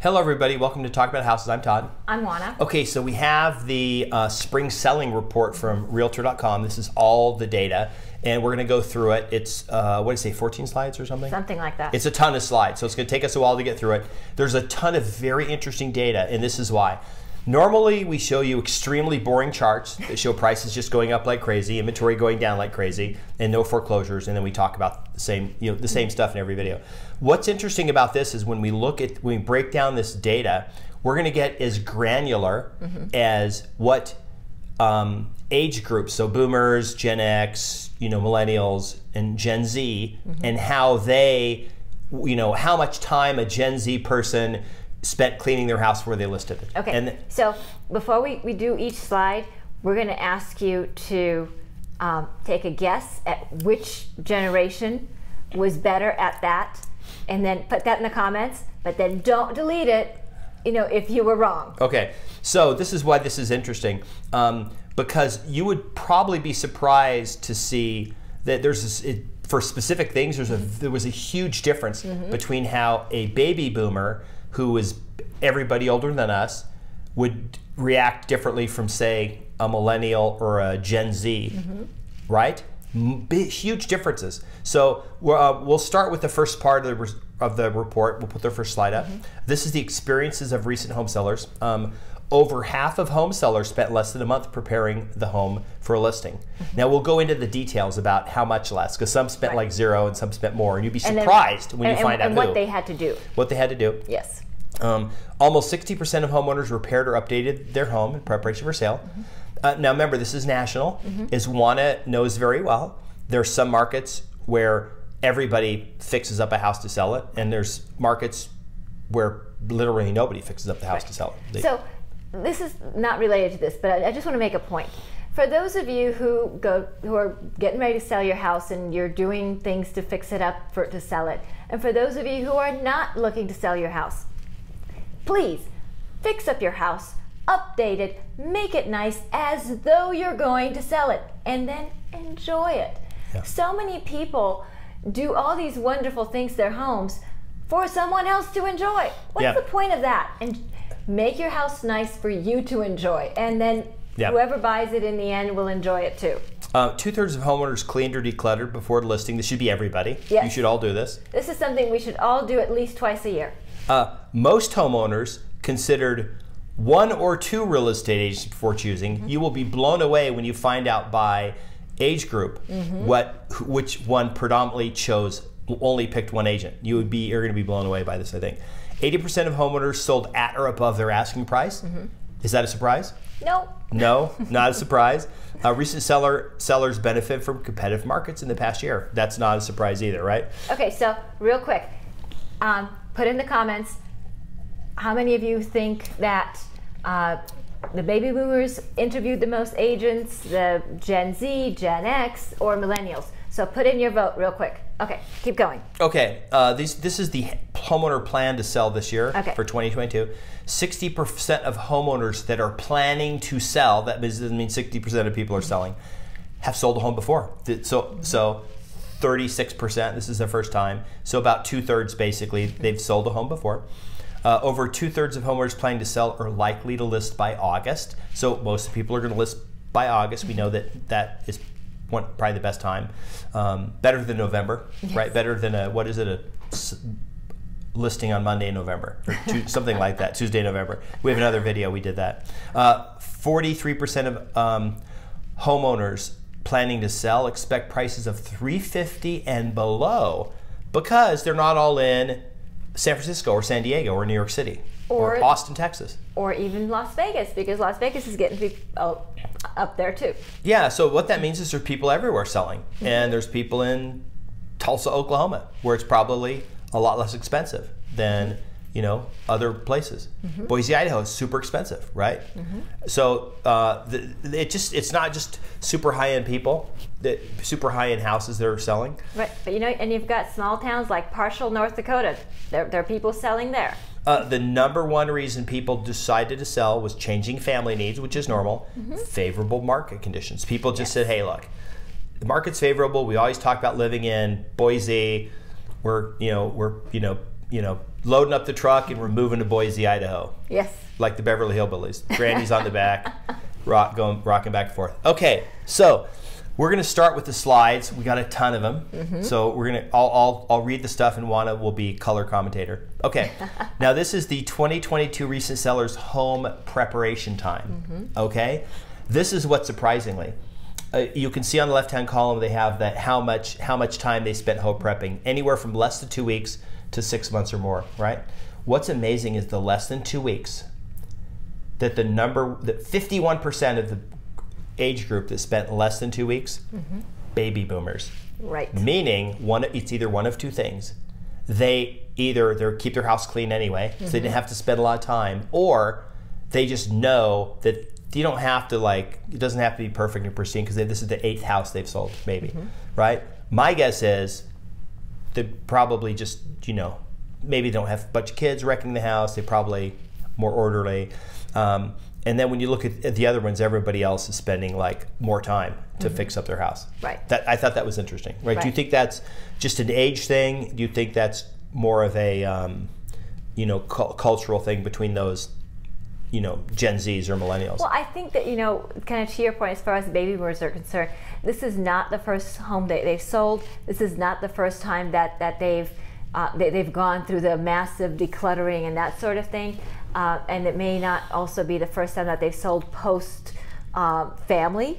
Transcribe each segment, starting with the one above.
Hello everybody, welcome to Talk About Houses. I'm Todd. I'm Juana. Okay, so we have the spring selling report from Realtor.com. This is all the data, and we're going to go through it. It's, what did it say, 14 slides or something? Something like that. It's a ton of slides, so it's going to take us a while to get through it. There's a ton of very interesting data, and this is why. Normally, we show you extremely boring charts that show prices just going up like crazy, inventory going down like crazy, and no foreclosures, and then we talk about the same, the same stuff in every video. What's interesting about this is when we break down this data, we're going to get as granular as what age groups, so boomers, Gen X, millennials, and Gen Z, and how they, how much time a Gen Z person spent cleaning their house before they listed it. Okay, and so before we do each slide, we're going to ask you to take a guess at which generation was better at that, and then put that in the comments, but then don't delete it, if you were wrong. Okay, so this is why this is interesting, because you would probably be surprised to see that there's this, for specific things, there was a huge difference between how a baby boomer, who is everybody older than us, would react differently from, say, a millennial or a Gen Z, right? Huge differences. So we'll start with the first part of the report. We'll put the first slide up. This is the experiences of recent home sellers. Over half of home sellers spent less than a month preparing the home for a listing. Now we'll go into the details about how much less, because some spent like zero and some spent more, and you'd be surprised when you find out what they had to do. What they had to do. Yes. Almost 60% of homeowners repaired or updated their home in preparation for sale. Now remember, this is national. As Juana knows very well, there are some markets where everybody fixes up a house to sell it, and there's markets where literally nobody fixes up the house to sell it. So this is not related to this, but I just want to make a point. For those of you who are getting ready to sell your house and you're doing things to fix it up to sell it, and for those of you who are not looking to sell your house, please fix up your house, update it, make it nice as though you're going to sell it, and then enjoy it. Yeah. So many people do all these wonderful things to their homes for someone else to enjoy. What's the point of that? And make your house nice for you to enjoy, and then whoever buys it in the end will enjoy it too. 2/3 of homeowners cleaned or decluttered before listing. This should be everybody. Yes. You should all do this. This is something we should all do at least twice a year. Most homeowners considered 1 or 2 real estate agents before choosing. You will be blown away when you find out by age group which one predominantly only picked one agent. You're going to be blown away by this, I think. 80% of homeowners sold at or above their asking price. Is that a surprise? No. No, not a surprise. Recent sellers benefit from competitive markets in the past year. That's not a surprise either, right? Okay, so real quick, put in the comments how many of you think that the baby boomers interviewed the most agents, the Gen Z, Gen X, or millennials. So put in your vote real quick. Okay, keep going. Okay, this is the homeowner plan to sell this year for 2022. 60% of homeowners that are planning to sell, that doesn't mean 60% of people are selling, have sold a home before. So 36%, this is their first time. So about 2/3 basically, they've sold a home before. Over 2/3 of homeowners planning to sell are likely to list by August. So most people are going to list by August. We know that is probably the best time. Better than November, right? Better than a listing on Monday in November, or something like that, Tuesday, November. We have another video, we did that. 43% of homeowners planning to sell expect prices of $350 and below, because they're not all in San Francisco or San Diego or New York City or Austin, Texas. Or even Las Vegas, because Las Vegas is getting up there too. Yeah, so what that means is there's people everywhere selling. And there's people in Tulsa, Oklahoma, where it's probably a lot less expensive than other places. Boise, Idaho is super expensive, right? So it's not just super high-end people, super high-end houses that are selling. Right, but and you've got small towns like Parshall, North Dakota. There are people selling there. The #1 reason people decided to sell was changing family needs, which is normal. Favorable market conditions. People just said, hey, look, the market's favorable. We always talk about living in Boise. We're loading up the truck and we're moving to Boise, Idaho. Yes. Like the Beverly Hillbillies. Granny's on the back, rocking back and forth. Okay, so we're going to start with the slides. We got a ton of them. So we're going to, I'll read the stuff and Juana will be color commentator. Okay, now this is the 2022 Recent Sellers Home Preparation Time. Okay, this is what surprisingly, you can see on the left-hand column they have that how much time they spent home prepping, anywhere from less than 2 weeks to 6 months or more, right? What's amazing is the less than 2 weeks, that that 51% of the age group that spent less than 2 weeks, baby boomers. Right. Meaning it's either one of two things. They either keep their house clean anyway, so they didn't have to spend a lot of time, or they just know that you don't have to it doesn't have to be perfect and pristine because this is the 8th house they've sold, maybe, right? My guess is they probably just, maybe they don't have a bunch of kids wrecking the house. They probably more orderly. And then when you look at the other ones, everybody else is spending more time to fix up their house. Right. I thought that was interesting. Right? Do you think that's just an age thing? Do you think that's more of a cultural thing between those Gen Zs or millennials? Well, I think that, kind of to your point, as far as the baby boomers are concerned, this is not the first home that they've sold. This is not the first time that they've gone through the massive decluttering and that sort of thing. And it may not also be the first time that they've sold post family.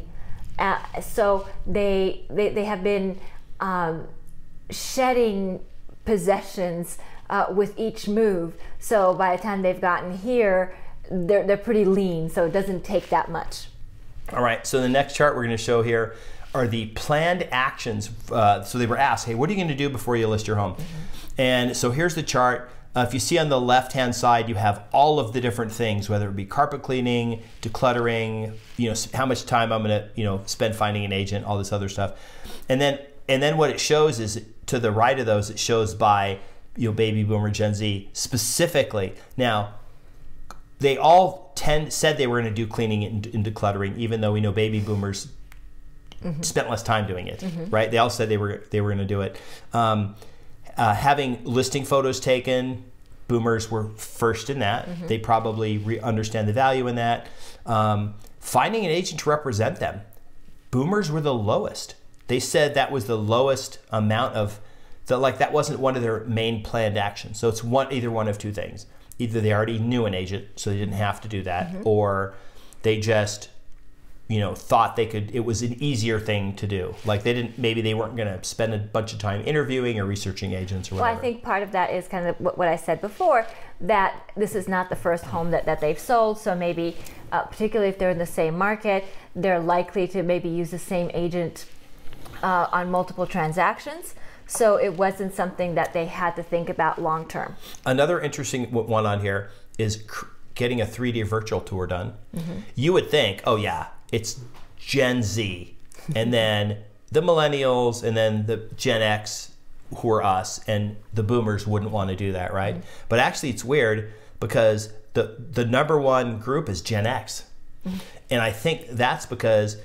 So they have been shedding possessions with each move. So by the time they've gotten here, they're pretty lean, so it doesn't take that much. All right, so the next chart we're going to show here are the planned actions. So they were asked, hey, what are you going to do before you list your home? And so here's the chart. If you see on the left-hand side, you have all of the different things, whether it be carpet cleaning, decluttering, how much time I'm going to, spend finding an agent, all this other stuff. And then what it shows is, to the right of those, it shows by, baby boomer, Gen Z specifically. Now, they all said they were going to do cleaning and decluttering, even though we know baby boomers spent less time doing it, right? They all said they were going to do it. Having listing photos taken, boomers were first in that. They probably understand the value in that. Finding an agent to represent them, boomers were the lowest. They said that was the lowest amount of, that wasn't one of their main planned actions. So it's either one of two things. Either they already knew an agent, so they didn't have to do that, or they just, thought it was an easier thing to do. Maybe they weren't going to spend a bunch of time interviewing or researching agents or whatever. Well, I think part of that is kind of what I said before, that this is not the first home that they've sold. So maybe, particularly if they're in the same market, they're likely to maybe use the same agent on multiple transactions. So it wasn't something that they had to think about long term. Another interesting one on here is getting a 3D virtual tour done. You would think, oh yeah, it's Gen Z, and then the millennials, and then the Gen X, who are us, and the boomers wouldn't want to do that, right? But actually it's weird because the number one group is Gen X. And I think that's because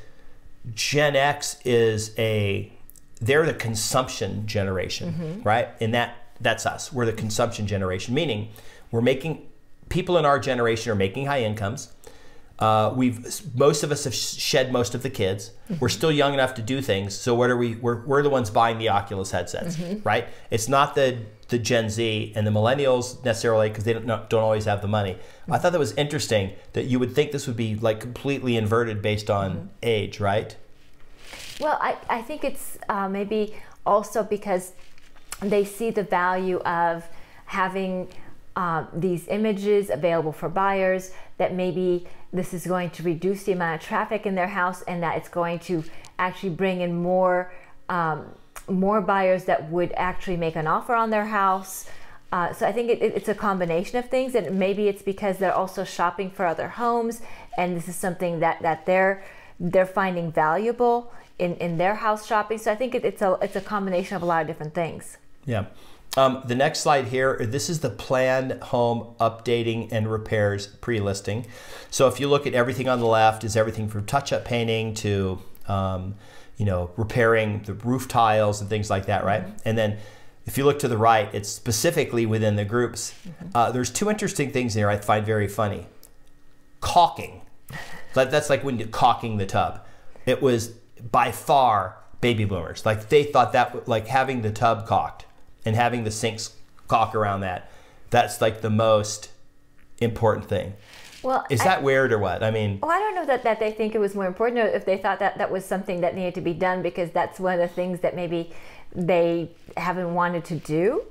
Gen X is they're the consumption generation, right? And that's us. We're the consumption generation, meaning people in our generation are making high incomes. Most of us have shed most of the kids. We're still young enough to do things. So what are we? We're the ones buying the Oculus headsets, right? It's not the Gen Z and the millennials necessarily, because they don't always have the money. I thought that was interesting that you would think this would be completely inverted based on age, right? Well, I think it's maybe also because they see the value of having these images available for buyers, that maybe this is going to reduce the amount of traffic in their house, and that it's going to actually bring in more buyers that would actually make an offer on their house. So I think it's a combination of things, and maybe it's because they're also shopping for other homes, and this is something that they're finding valuable in their house shopping. So I think it's a combination of a lot of different things. Yeah. The next slide here, this is the planned home updating and repairs pre-listing. So if you look at everything on the left, is everything from touch-up painting to repairing the roof tiles and things like that, right? And then if you look to the right, it's specifically within the groups. There's two interesting things there I find very funny. Caulking. That's like when you're caulking the tub. It was by far baby boomers. Like they thought that, like having the tub caulked and having the sinks caulk around that, that's like the most important thing. Well, is that weird or what? I mean, well, I don't know that they think it was more important, or if they thought that that was something that needed to be done because that's one of the things that maybe they haven't wanted to do.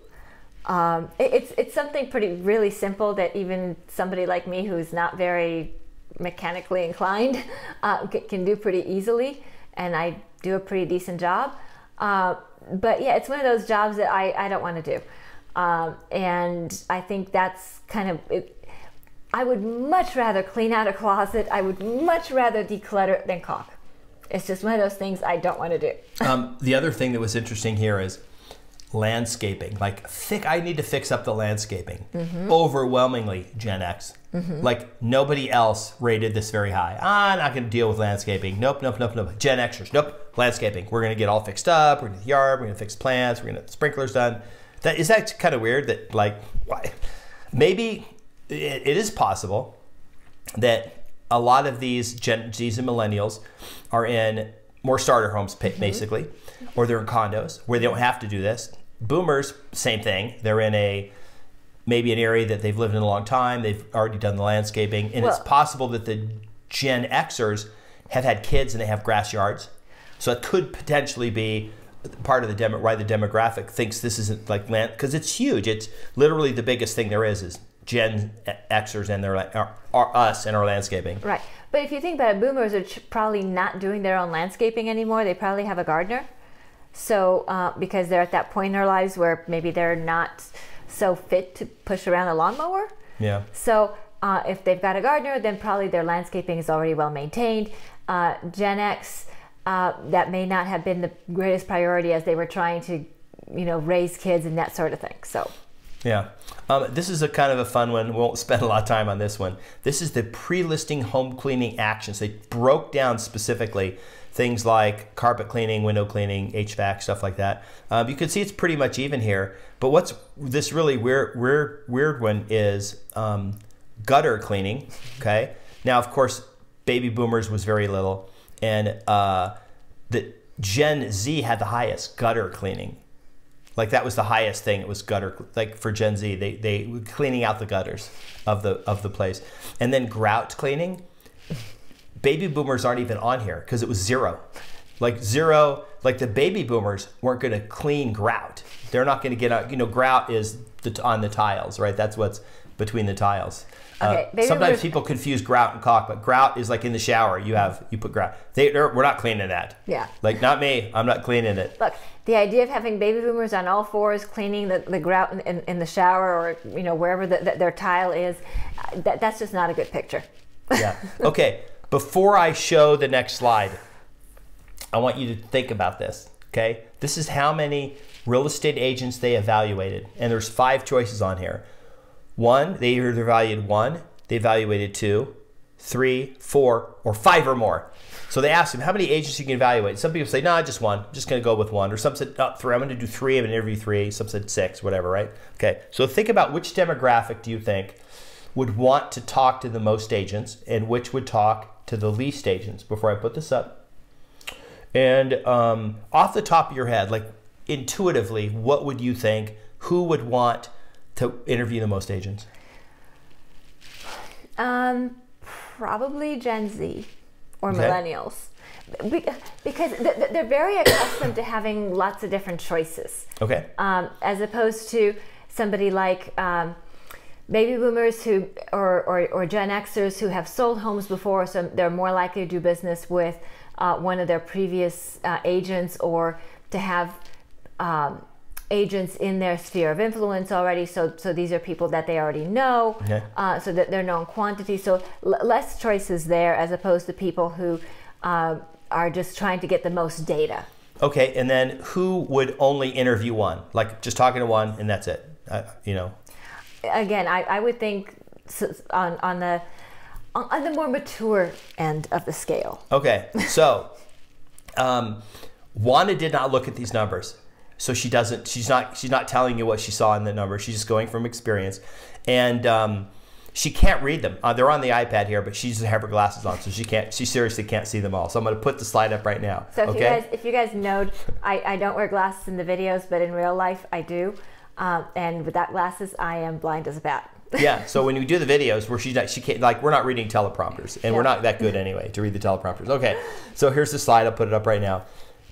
It's something really simple that even somebody like me who's not very mechanically inclined can do pretty easily, and I do a pretty decent job. But yeah, it's one of those jobs that I don't want to do, and I think that's kind of it. I would much rather clean out a closet. I would much rather declutter than caulk. It's just one of those things I don't want to do. The other thing that was interesting here is landscaping. Like, I need to fix up the landscaping. Overwhelmingly Gen X. Like, nobody else rated this very high. I'm not going to deal with landscaping. Nope. Gen Xers, nope. Landscaping. We're going to get all fixed up. We're going to the yard. We're going to fix plants. We're going to get sprinklers done. Is that kind of weird? That, like, why? Maybe it is possible that a lot of these Gen Zs and millennials are in more starter homes, basically, or they're in condos where they don't have to do this. Boomers, same thing. They're in maybe an area that they've lived in a long time. They've already done the landscaping, and it's possible that the Gen Xers have had kids and they have grass yards. So it could potentially be part of the why the demographic thinks this isn't like land, because it's huge. It's literally the biggest thing there is Gen Xers and us and our landscaping. Right. But if you think about it, boomers are probably not doing their own landscaping anymore. They probably have a gardener. So because they're at that point in their lives where maybe they're not so fit to push around a lawnmower. Yeah. So if they've got a gardener, then probably their landscaping is already well maintained. Gen X, that may not have been the greatest priority as they were trying to, raise kids and that sort of thing. So. Yeah. This is a kind of a fun one. We won't spend a lot of time on this one. This is the pre-listing home cleaning actions. They broke down specifically things like carpet cleaning, window cleaning, HVAC, stuff like that. You can see it's pretty much even here. But what's this really weird one is gutter cleaning. Okay. Now, of course, baby boomers was very little, and the Gen Z had the highest gutter cleaning. Like that was the highest thing. It was gutter, like for Gen Z, they were cleaning out the gutters of the place. And then grout cleaning, baby boomers aren't even on here because it was zero. Like the baby boomers weren't going to clean grout. They're not going to get out, grout is on the tiles, right? That's what's between the tiles. Okay, sometimes people confuse grout and caulk, but grout is like in the shower. You put grout. We're not cleaning that. Yeah. Like not me. I'm not cleaning it. Look, the idea of having baby boomers on all fours cleaning the grout in the shower or wherever their tile is, that's just not a good picture. Yeah. Okay. Before I show the next slide, I want you to think about this. Okay. This is how many real estate agents they evaluated, and there's 5 choices on here. 1, they either evaluated 1, they evaluated 2, 3, 4, or 5 or more. So they asked them, how many agents you can evaluate? Some people say, no, just 1. I'm just going to go with 1. Or some said, no, 3. I'm going to do 3. I'm going to interview 3. Some said 6, whatever, right? Okay. So think about which demographic do you think would want to talk to the most agents and which would talk to the least agents before I put this up. And off the top of your head, like intuitively, what would you think? Who would want to interview the most agents? Probably Gen Z or millennials, because they're very accustomed to having lots of different choices. Okay. As opposed to somebody like baby boomers or Gen Xers who have sold homes before, so they're more likely to do business with one of their previous agents, or to have agents in their sphere of influence already, so these are people that they already know, okay. So that they're known quantity, so less choices there as opposed to people who are just trying to get the most data. Okay, and then who would only interview 1? Like just talking to 1 and that's it, Again, I would think on the more mature end of the scale. Okay, so Wanda did not look at these numbers. so she's not telling you what she saw in the number. She's just going from experience, and she can't read them. They're on the iPad here, but she doesn't have her glasses on, so she seriously can't see them all. So I'm going to put the slide up right now. So if you guys know, I don't wear glasses in the videos, but in real life I do, and without glasses I am blind as a bat. Yeah, so when we do the videos where she can't, like, we're not reading teleprompters, and we're not that good anyway to read the teleprompters. Okay, so here's the slide. I'll put it up right now.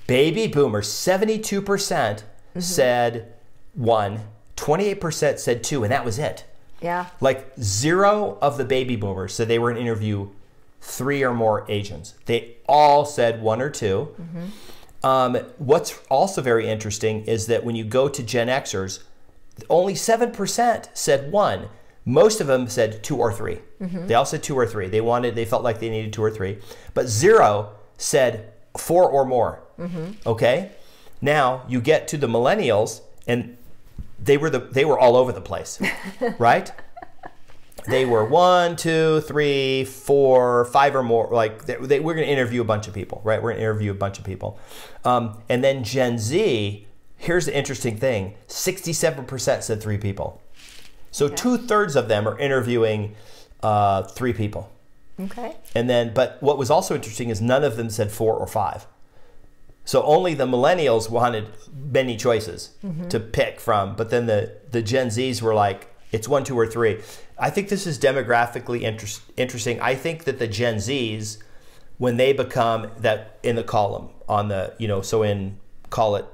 Baby boomers, 72% said 1, 28% said 2, and that was it. Yeah. Like 0 of the baby boomers said they were going to interview 3 or more agents. They all said 1 or 2. What's also very interesting is that when you go to Gen Xers, only 7% said 1. Most of them said 2 or 3. They all said 2 or 3. They felt like they needed 2 or 3. But 0 said 4 or more. Okay? Now you get to the millennials, and they were all over the place, right? They were 1, 2, 3, 4, 5 or more. Like we're going to interview a bunch of people, right? We're going to interview a bunch of people, and then Gen Z. Here's the interesting thing: 67% said 3 people. So 2/3 of them are interviewing 3 people. Okay. And then, but what was also interesting is none of them said 4 or 5. So only the millennials wanted many choices to pick from, but then the Gen Zs were like, it's 1, 2, or 3. I think this is demographically interesting. I think that the Gen Zs, when they become that in the column on the, so in, call it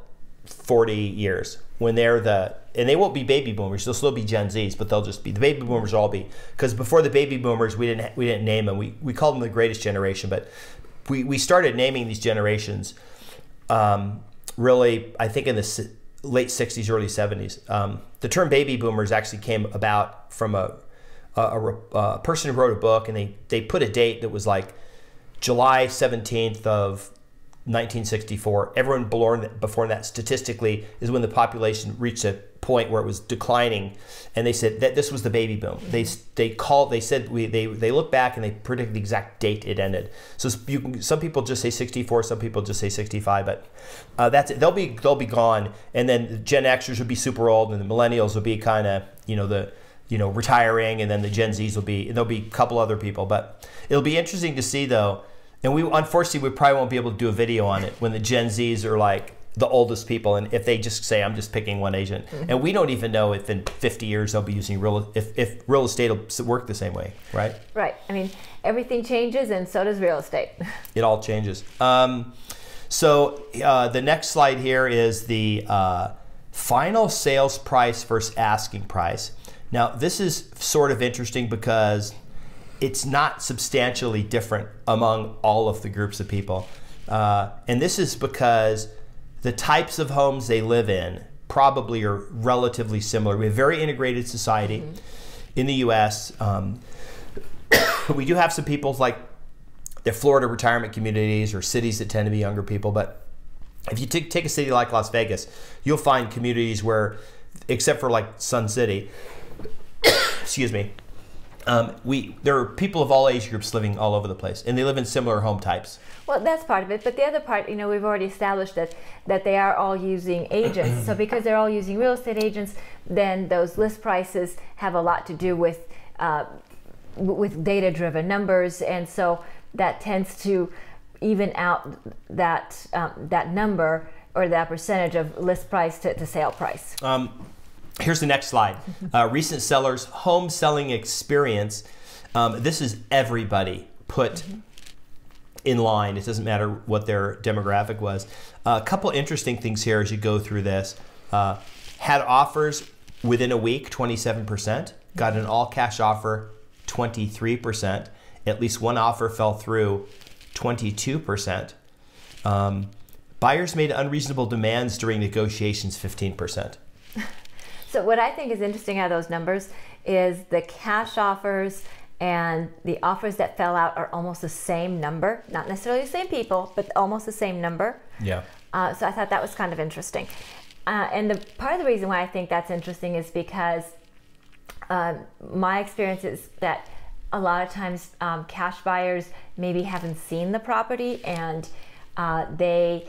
40 years, when they're and they won't be baby boomers, they'll still be Gen Zs, but they'll just be, the baby boomers will all be, because before the baby boomers, we didn't name them. We called them the greatest generation, but we started naming these generations really, I think in the late 60s, early 70s. The term baby boomers actually came about from a person who wrote a book, and they put a date that was like July 17th of 1964. Everyone born before that statistically is when the population reached a point where it was declining, and they said that this was the baby boom. They look back and they predict the exact date it ended. So some people just say 64, some people just say 65, but that's it. They'll be gone, and then the Gen Xers will be super old, and the millennials will be kind of retiring, and then the Gen Zs there'll be a couple other people. But it'll be interesting to see though, and unfortunately we probably won't be able to do a video on it when the Gen Zs are like the oldest people, and if they just say, I'm just picking one agent, and we don't even know if in 50 years they'll be using if real estate will work the same way, right? Right. I mean, everything changes, and so does real estate. It all changes. So the next slide here is the final sales price versus asking price. Now this is sort of interesting because it's not substantially different among all of the groups of people, and this is because the types of homes they live in probably are relatively similar. We have a very integrated society in the U.S. We do have some people like the Florida retirement communities or cities that tend to be younger people, but if you take a city like Las Vegas, you'll find communities where, except for like Sun City, excuse me, there are people of all age groups living all over the place, and they live in similar home types. Well, that's part of it, but the other part, we've already established that they are all using agents. So because they're all using real estate agents, then those list prices have a lot to do with data-driven numbers, and so that tends to even out that number or that percentage of list price to sale price. Here's the next slide. Recent sellers' home selling experience. This is everybody put in line. It doesn't matter what their demographic was. A couple interesting things here as you go through this. Had offers within a week, 27%. Got an all-cash offer, 23%. At least one offer fell through, 22%. Buyers made unreasonable demands during negotiations, 15%. So what I think is interesting out of those numbers is the cash offers and the offers that fell out are almost the same number. Not necessarily the same people, but almost the same number. Yeah. So I thought that was kind of interesting. And part of the reason why I think that's interesting is because my experience is that a lot of times cash buyers maybe haven't seen the property, and they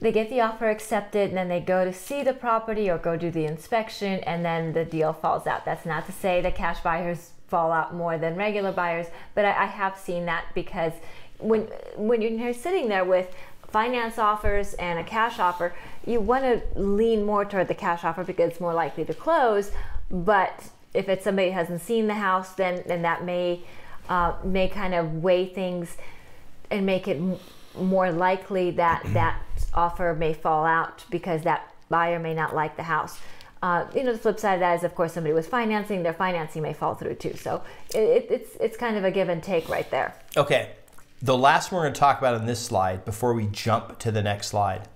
they get the offer accepted, and then they go to see the property or go do the inspection, and then the deal falls out. That's not to say that cash buyers fall out more than regular buyers, but I have seen that, because when you're sitting there with finance offers and a cash offer, you want to lean more toward the cash offer because it's more likely to close. But if it's somebody who hasn't seen the house, then that may kind of weigh things and make it more likely that that offer may fall out because that buyer may not like the house. The flip side of that is, of course, somebody with financing, their financing may fall through too. So it's kind of a give and take right there. Okay. The last one we're going to talk about on this slide before we jump to the next slide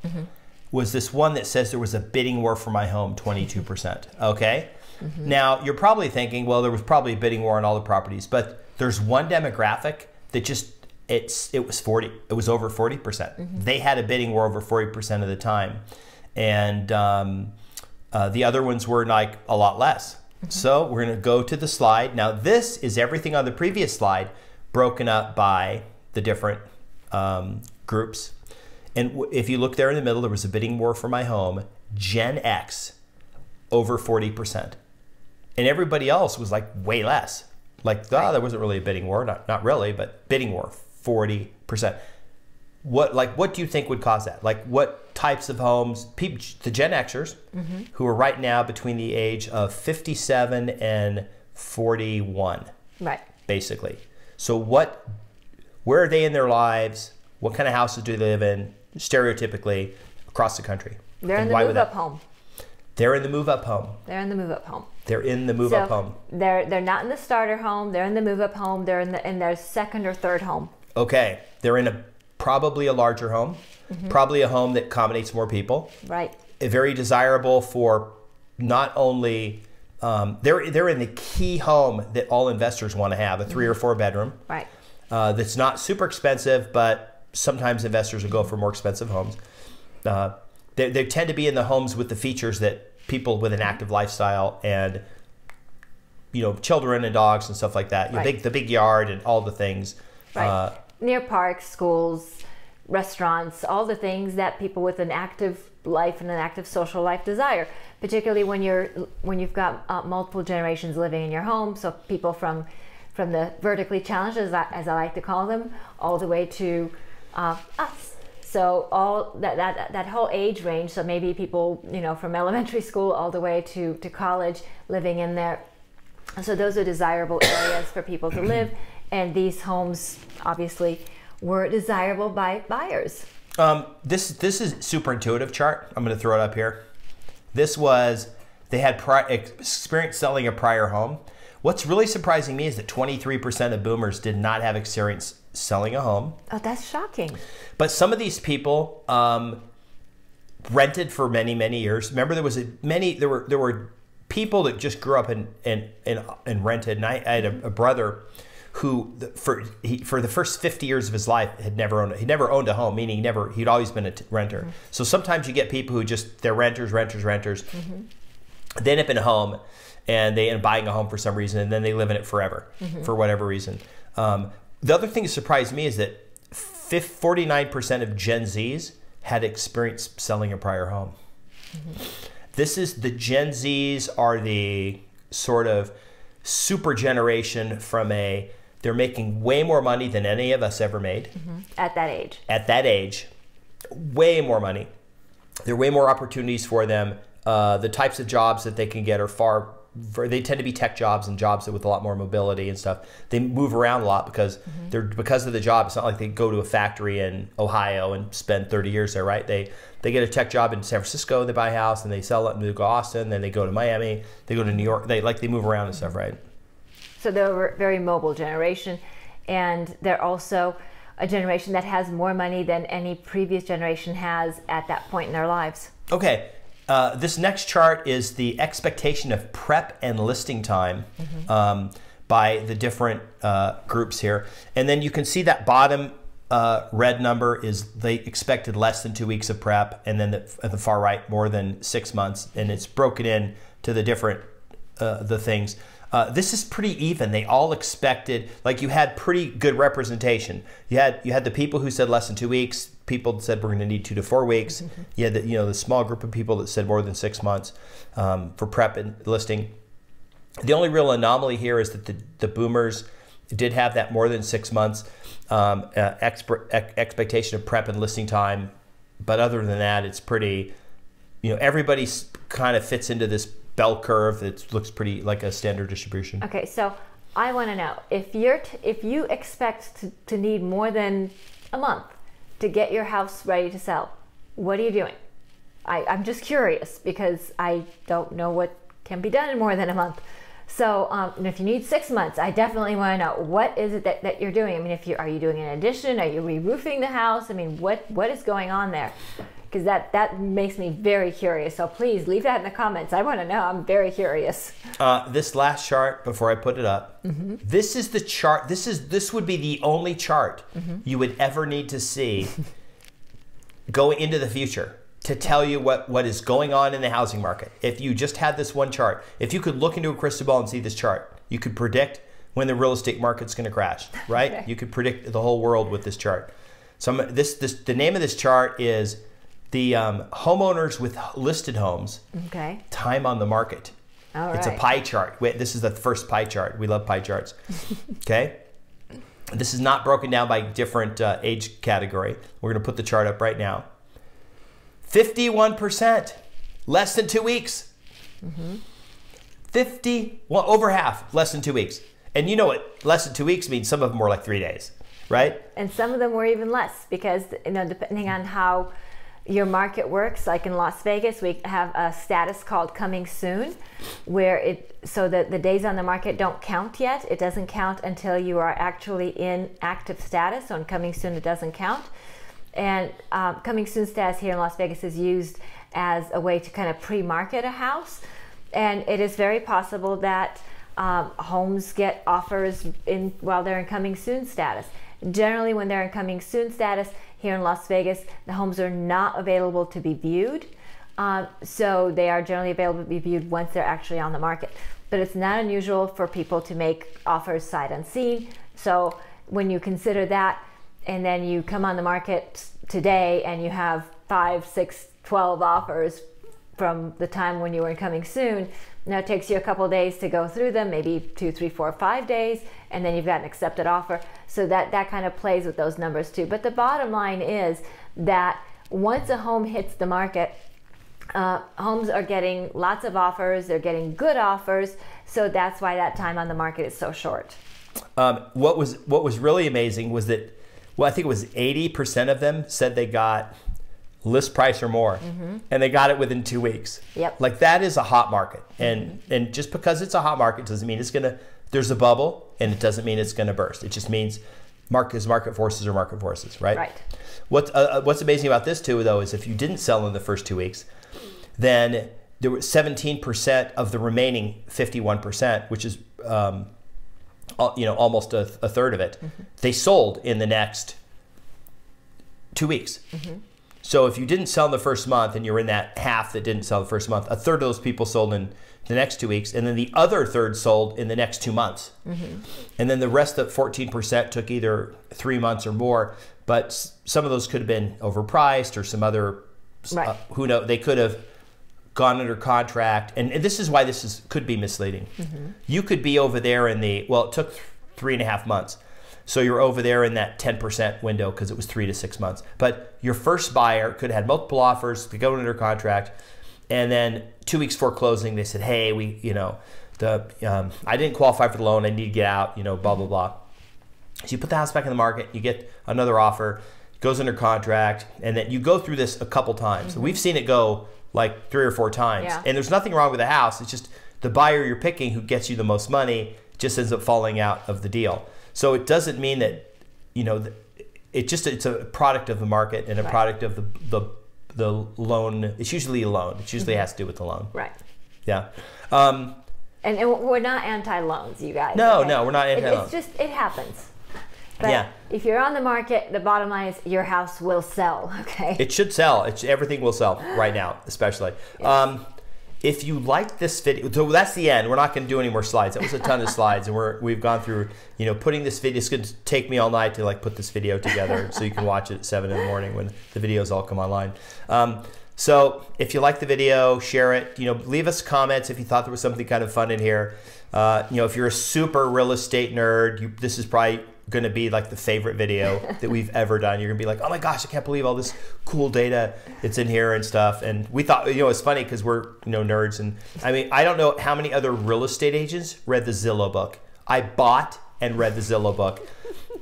was this one that says there was a bidding war for my home, 22%. Okay. Now, you're probably thinking, well, there was probably a bidding war on all the properties, but there's one demographic that just, it was over 40%. They had a bidding war over 40% of the time. And the other ones were like a lot less. So we're going to go to the slide. Now, this is everything on the previous slide broken up by the different groups. And if you look there in the middle, there was a bidding war for my home, Gen X, over 40%. And everybody else was like way less. Like, there wasn't really a bidding war, not really, but bidding war, 40%. What do you think would cause that? Like, what types of homes, the Gen Xers, who are right now between the age of 57 and 41, right? Basically. So where are they in their lives? What kind of houses do they live in, stereotypically, across the country? They're in the move-up home. They're in the move-up home. They're in the move-up home. They're in the move-up home. They're not in the starter home. They're in the move-up home. They're in their second or third home. Okay. They're in probably a larger home, probably a home that accommodates more people. Right. Very desirable for not only, they're in the key home that all investors want to have, a 3 or 4 bedroom. Right. That's not super expensive, but sometimes investors will go for more expensive homes. They tend to be in the homes with the features that people with an active lifestyle and, children and dogs and stuff like that. Right. The big yard and all the things. Right. Near parks, schools, restaurants, all the things that people with an active life and an active social life desire, particularly when you've got multiple generations living in your home. So people from the vertically challenged, as I like to call them, all the way to us. So all that whole age range. So maybe people, from elementary school all the way to college, living in there. So those are desirable areas for people to live. And these homes obviously were desirable by buyers. This is super intuitive chart. I'm going to throw it up here. This was, they had experience selling a prior home. What's really surprising me is that 23% of boomers did not have experience selling a home. Oh, that's shocking. But some of these people rented for many, many years. Remember, there were people that just grew up and rented. And I had a brother who, for the first 50 years of his life, he never owned a home, meaning he'd always been a renter. So sometimes you get people who they're renters. They end up in a home, and they end up buying a home for some reason, and then they live in it forever, for whatever reason. The other thing that surprised me is that 49% of Gen Zs had experience selling a prior home. The Gen Zs are the sort of super generation they're making way more money than any of us ever made. At that age. At that age, way more money. There are way more opportunities for them. The types of jobs that they can get are they tend to be tech jobs and jobs with a lot more mobility and stuff. They move around a lot because because of the job. It's not like they go to a factory in Ohio and spend 30 years there, right? They get a tech job in San Francisco, they buy a house, and they sell it, and they go to Austin, then they go to Miami, they go to New York. They move around and stuff, right? So they're a very mobile generation, and they're also a generation that has more money than any previous generation has at that point in their lives. Okay. This next chart is the expectation of prep and listing time by the different groups here. And then you can see that bottom red number is they expected less than 2 weeks of prep, and then at the far right, more than 6 months. And it's broken in to the different the things. This is pretty even. They all expected, you had pretty good representation. You had the people who said less than 2 weeks, people that said we're going to need 2 to 4 weeks. You had the small group of people that said more than 6 months for prep and listing. The only real anomaly here is that the boomers did have that more than 6 months expectation of prep and listing time. But other than that, it's pretty, everybody kind of fits into this bell curve that looks pretty like a standard distribution. Okay, so I want to know, if you expect to need more than a month to get your house ready to sell, what are you doing? I'm just curious because I don't know what can be done in more than a month. So and if you need 6 months, I definitely want to know, what is it that you're doing? I mean, are you doing an addition? Are you re-roofing the house? I mean, what is going on there? Because that makes me very curious. So please leave that in the comments. I want to know. I'm very curious. This last chart before I put it up, this is the chart. This would be the only chart you would ever need to see going into the future to tell you what is going on in the housing market. If you just had this one chart, if you could look into a crystal ball and see this chart, you could predict when the real estate market's going to crash, right? Okay. You could predict the whole world with this chart. So the name of this chart is the homeowners with listed homes, time on the market. All right. It's a pie chart. This is the first pie chart. We love pie charts. Okay. This is not broken down by different age category. We're going to put the chart up right now. 51%, less than 2 weeks. Over half, less than 2 weeks. And you know what less than 2 weeks means? Some of them were like 3 days, right? And some of them were even less because, depending on how your market works, like in Las Vegas, we have a status called coming soon, where so that the days on the market don't count yet. It doesn't count until you are actually in active status. So in coming soon, it doesn't count. And coming soon status here in Las Vegas is used as a way to kind of pre-market a house. And it is very possible that homes get offers while they're in coming soon status. Generally, when they're in coming soon status here in Las Vegas, the homes are not available to be viewed. So they are generally available to be viewed once they're actually on the market. But it's not unusual for people to make offers sight unseen. So when you consider that, and then you come on the market today and you have 5, 6, 12 offers from the time when you were coming soon. Now it takes you a couple of days to go through them, maybe 2, 3, 4, 5 days, and then you've got an accepted offer. So that kind of plays with those numbers too. But the bottom line is that once a home hits the market, homes are getting lots of offers, they're getting good offers, so that's why that time on the market is so short. What was really amazing was that, I think it was 80% of them said they got list price or more, and they got it within 2 weeks. Yep. Like, that is a hot market, and just because it's a hot market doesn't mean there's a bubble, and it doesn't mean it's gonna burst. It just means market forces are market forces, right? Right. What's amazing about this too, though, is if you didn't sell in the first 2 weeks, then there was 17% of the remaining 51%, which is almost a third of it, they sold in the next 2 weeks. So if you didn't sell in the first month and you're in that half that didn't sell the first month, a third of those people sold in the next 2 weeks, and then the other third sold in the next 2 months. And then the rest of 14% took either 3 months or more, but some of those could have been overpriced or some other, who knows, they could have gone under contract, and this is why could be misleading. You could be over there in it took 3.5 months. So you're over there in that 10% window because it was 3 to 6 months. But your first buyer could have had multiple offers, they go under contract, and then 2 weeks before closing, they said, hey, I didn't qualify for the loan, I need to get out, blah, blah, blah. So you put the house back in the market, you get another offer, goes under contract, and then you go through this a couple times. So we've seen it go like 3 or 4 times. Yeah. And there's nothing wrong with the house. It's just the buyer you're picking who gets you the most money just ends up falling out of the deal. So it doesn't mean that, it's a product of the market and a product of the loan. It's usually a loan. It usually has to do with the loan. Right. Yeah. And we're not anti-loans, you guys. No, we're not anti-loans. It's just, it happens. But if you're on the market, the bottom line is your house will sell, okay? It should sell. Everything will sell right now, especially. Yes. if you like this video, so that's the end. We're not going to do any more slides. That was a ton of slides, and we've gone through, you know, putting this video. It's going to take me all night to like put this video together, so you can watch it at 7 in the morning when the videos all come online. So if you like the video, share it. You know, leave us comments if you thought there was something kind of fun in here. You know, if you're a super real estate nerd, this is probably going to be like the favorite video that we've ever done. You're going to be like, oh my gosh, I can't believe all this cool data that's in here and stuff. And we thought, you know, it's funny because we're, you know, nerds. And I mean, I don't know how many other real estate agents read the Zillow book. I bought and read the Zillow book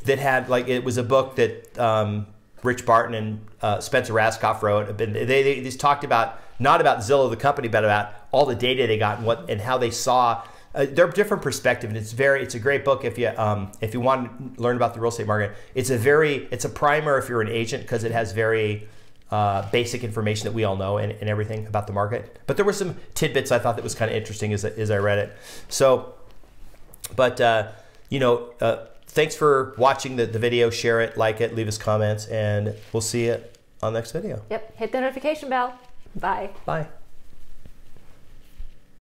that had, like, it was a book that Rich Barton and Spencer Raskoff wrote. They just talked about, not about Zillow the company, but about all the data they got and what and how they saw their different perspective. And it's a great book if you want to learn about the real estate market. It's a primer if you're an agent, because it has very basic information that we all know and everything about the market. But there were some tidbits I thought that was kind of interesting as I read it. So, but you know. Thanks for watching the video. Share it, like it, leave us comments, and we'll see you on the next video. Yep, hit the notification bell. Bye. Bye.